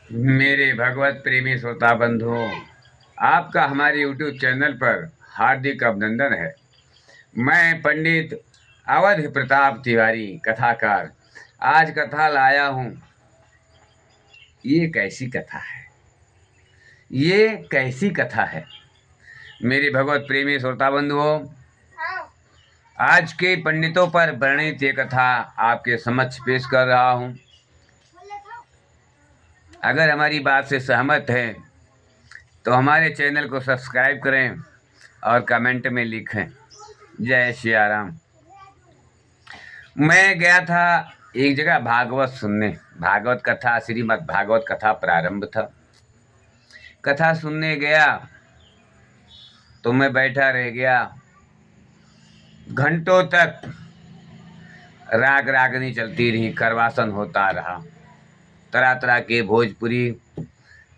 मेरे भगवत प्रेमी श्रोता बंधुओं, आपका हमारे YouTube चैनल पर हार्दिक अभिनंदन है। मैं पंडित अवध प्रताप तिवारी कथाकार आज कथा लाया हूँ। ये कैसी कथा है? ये कैसी कथा है मेरे भगवत प्रेमी श्रोता बंधुओं? आज के पंडितों पर वर्णित ये कथा आपके समक्ष पेश कर रहा हूँ। अगर हमारी बात से सहमत हैं तो हमारे चैनल को सब्सक्राइब करें और कमेंट में लिखें जय सिया राम। मैं गया था एक जगह भागवत सुनने। भागवत कथा, श्रीमद् भागवत कथा प्रारंभ था। कथा सुनने गया तो मैं बैठा रह गया। घंटों तक राग रागनी चलती रही, करवासन होता रहा। तरह तरह के भोजपुरी,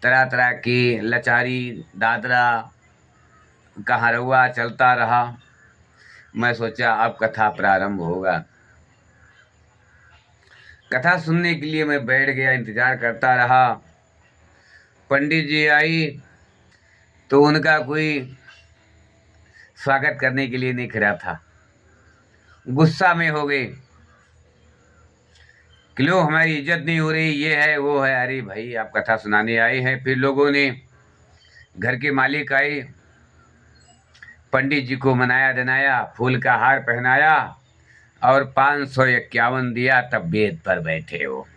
तरह तरह की लचारी, दादरा, कहारवा चलता रहा। मैं सोचा अब कथा प्रारंभ होगा। कथा सुनने के लिए मैं बैठ गया, इंतजार करता रहा। पंडित जी आई तो उनका कोई स्वागत करने के लिए नहीं खड़ा था। गुस्सा में हो गए, क्यों हमारी इज्जत नहीं हो रही, ये है वो है। अरे भाई, आप कथा सुनाने आए हैं। फिर लोगों ने, घर के मालिक आए, पंडित जी को मनाया धनाया, फूल का हार पहनाया और 551 दिया। तब वेद पर बैठे हो,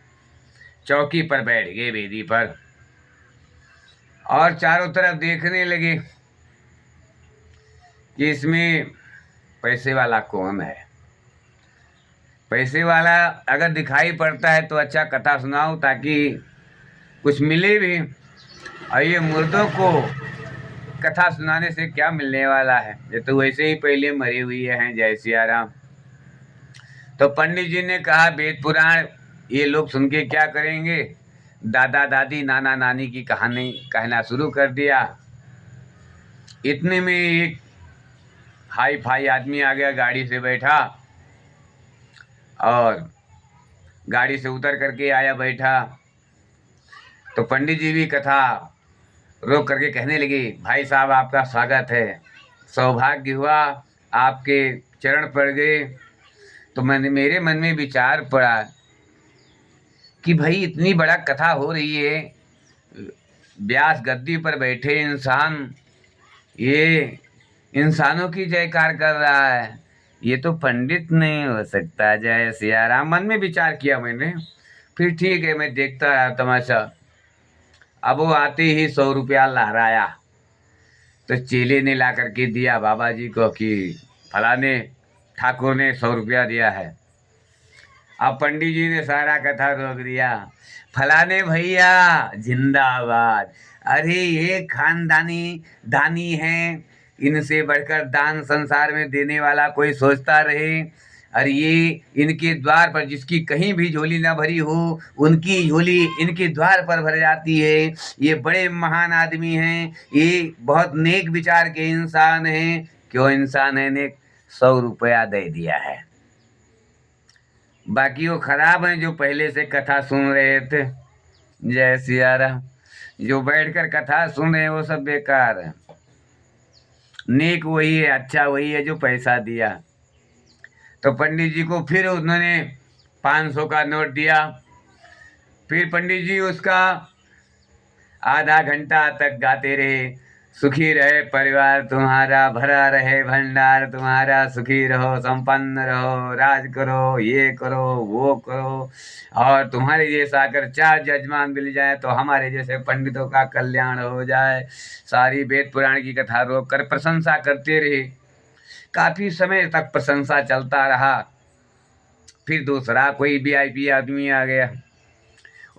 चौकी पर बैठ गए, वेदी पर, और चारों तरफ देखने लगे कि इसमें पैसे वाला कौन है। पैसे वाला अगर दिखाई पड़ता है तो अच्छा कथा सुनाओ ताकि कुछ मिले भी। और ये मुर्दों को कथा सुनाने से क्या मिलने वाला है, ये तो वैसे ही पहले मरी हुई है। जय सिया राम। तो पंडित जी ने कहा, वेद पुराण ये लोग सुन के क्या करेंगे। दादा दादी, नाना नानी की कहानी कहना शुरू कर दिया। इतने में एक हाई फाई आदमी आ गया, गाड़ी से बैठा और गाड़ी से उतर करके आया, बैठा। तो पंडित जी भी कथा रोक करके कहने लगे, भाई साहब आपका स्वागत है, सौभाग्य हुआ आपके चरण पड़ गए। तो मेरे मन में विचार पड़ा कि भाई इतनी बड़ा कथा हो रही है, व्यास गद्दी पर बैठे इंसान ये इंसानों की जयकार कर रहा है, ये तो पंडित नहीं हो सकता। जय सिया राम मन में विचार किया मैंने। फिर ठीक है, मैं देखता रहा तमाशा। अब वो आते ही 100 रुपया लहराया तो चेले ने ला करके दिया बाबा जी को कि फलाने ठाकुर ने 100 रुपया दिया है। अब पंडित जी ने सारा कथा रोक दिया। फलाने भैया जिंदाबाद, अरे ये खानदानी दानी हैं, इनसे बढ़कर दान संसार में देने वाला कोई सोचता रहे। अरे ये इनके द्वार पर जिसकी कहीं भी झोली ना भरी हो, उनकी झोली इनके द्वार पर भर जाती है। ये बड़े महान आदमी हैं, ये बहुत नेक विचार के इंसान हैं। क्यों इंसान है नेक? 100 रुपया दे दिया है। बाकी वो खराब हैं जो पहले से कथा सुन रहे थे। जय सिया राम। जो बैठकर कथा सुन रहे हैं वो सब बेकार है। नेक वही है, अच्छा वही है जो पैसा दिया। तो पंडित जी को फिर उन्होंने 500 का नोट दिया। फिर पंडित जी उसका आधा घंटा तक गाते रहे, सुखी रहे परिवार तुम्हारा, भरा रहे भंडार तुम्हारा, सुखी रहो, संपन्न रहो, राज करो, ये करो वो करो, और तुम्हारे जैसा अगर 4 जजमान मिल जाए तो हमारे जैसे पंडितों का कल्याण हो जाए। सारी वेद पुराण की कथा रोक कर प्रशंसा करते रहे। काफी समय तक प्रशंसा चलता रहा। फिर दूसरा कोई वीआईपी आदमी आ गया,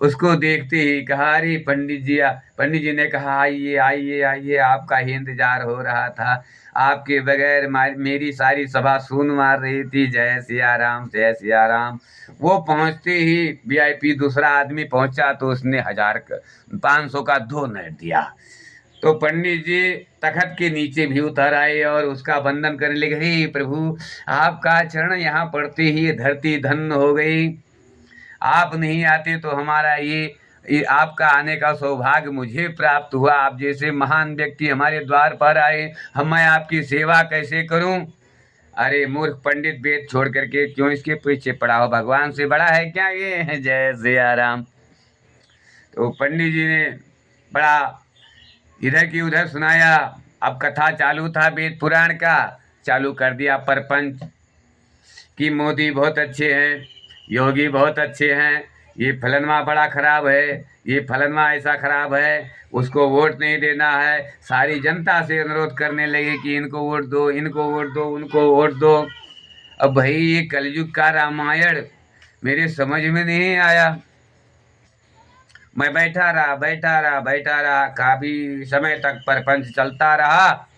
उसको देखते ही कहा, अरे पंडित जी पंडित जी ने कहा, आइए आइए आइए, आपका ही इंतजार हो रहा था, आपके बगैर मेरी सारी सभा सून मार रही थी। जय सिया राम, जय सिया राम। वो पहुंचते ही वीआईपी दूसरा आदमी पहुंचा तो उसने 500 का 2 नोट दिया। तो पंडित जी तखत के नीचे भी उतर आए और उसका वंदन करने लगे, हे प्रभु आपका चरण यहाँ पड़ते ही धरती धन्य हो गई। आप नहीं आते तो हमारा ये आपका आने का सौभाग्य मुझे प्राप्त हुआ। आप जैसे महान व्यक्ति हमारे द्वार पर आए, मैं आपकी सेवा कैसे करूं? अरे मूर्ख पंडित, वेद छोड़ करके क्यों इसके पीछे पड़ा हो? भगवान से बड़ा है क्या ये? जय सिया राम। तो पंडित जी ने बड़ा इधर की उधर सुनाया। अब कथा चालू था वेद पुराण का, चालू कर दिया परपंच कि मोदी बहुत अच्छे हैं, योगी बहुत अच्छे हैं, ये फलनवा बड़ा खराब है, ये फलनवा ऐसा खराब है, उसको वोट नहीं देना है। सारी जनता से अनुरोध करने लगे कि इनको वोट दो, इनको वोट दो, उनको वोट दो। अब भाई ये कलयुग का रामायण मेरे समझ में नहीं आया। मैं बैठा रहा, काफी समय तक परपंच चलता रहा।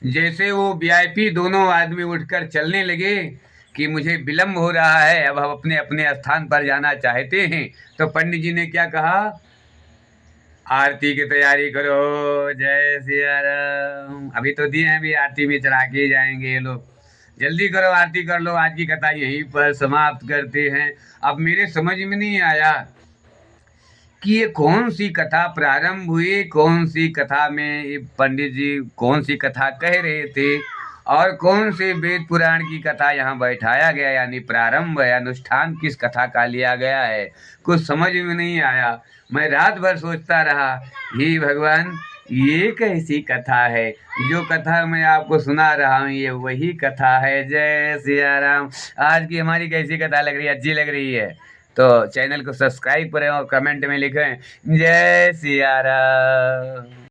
जैसे वो वीआईपी दोनों आदमी उठकर चलने लगे कि मुझे विलम्ब हो रहा है, अब हम अपने अपने स्थान पर जाना चाहते हैं, तो पंडित जी ने क्या कहा? आरती की तैयारी करो। जय सिया राम। अभी तो दिए हैं, अभी आरती में चढ़ा के जाएंगे ये लोग। जल्दी करो, आरती कर लो, आज की कथा यहीं पर समाप्त करते हैं। अब मेरे समझ में नहीं आया कि ये कौन सी कथा प्रारंभ हुई, कौन सी कथा में ये पंडित जी कौन सी कथा कह रहे थे, और कौन से वेद पुराण की कथा यहाँ बैठाया गया, यानी प्रारंभ है अनुष्ठान किस कथा का लिया गया है, कुछ समझ में नहीं आया। मैं रात भर सोचता रहा, हे भगवान ये कैसी कथा है? जो कथा मैं आपको सुना रहा हूँ ये वही कथा है। जय सिया राम। आज की हमारी कैसी कथा लग रही है? अच्छी लग रही है तो चैनल को सब्सक्राइब करें और कमेंट में लिखें जय सिया राम।